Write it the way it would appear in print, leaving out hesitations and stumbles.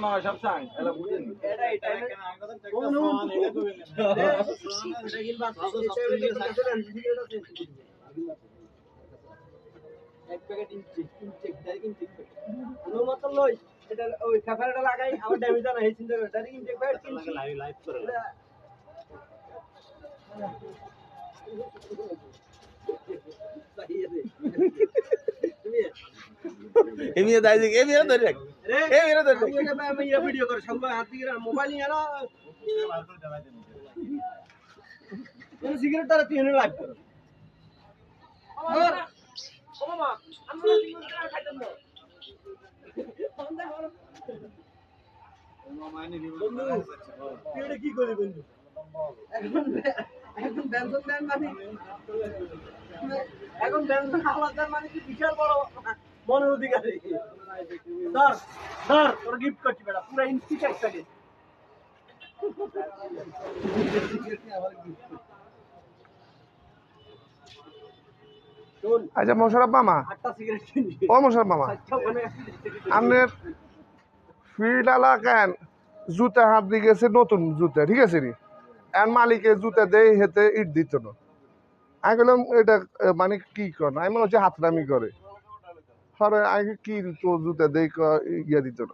মামা সব চান এলা বুঝেন এটা এটা কোন এক প্যাকেট ইনচেক ডাইরেক্ট ইনচেক নো মত লই এটা ওই কাফারটা লাগাই আমার ড্যামেজ না এই চিন্তা করে ডাইরেক্ট ইনচেক প্যাকেট কিনছি লাইভ করে এমিয়া দাইছে এমিয়া ধরে রাখ এমিয়া ধরে রাখ আমি এই ভিডিও করে সব হাত দিয়ে মোবাইল নিয়ে না এই সিগারেটটা তুই এনে লাইভ কর আর ও মামা আমরা সিগারেট খাইতাম না মামা এনে দিব তুই এটা কি করবি বন্ধু এখন বেনসন দেন মানে এখন বেনসন আলাদা মানে কি বিশাল বড় মনের অধিকারী ধর ধর তোর গিফট করছি বেটা পুরো ইঞ্চি চেক থাকে আচ্ছা মোশাররফ মামা ও মোশাররফ মামা আপনার ফিল্ড এলাকায় জুতা হাত দিয়ে গেছে নতুন জুতা ঠিক আছে নি আর মালিকে জুতা দেয় হেতে ইট দিত না আমি বললাম এটা মানে কি কর আমি মনে হচ্ছে হাতরামি করে হরে আগে কি তো জুতা দেয় ইয়া দিত না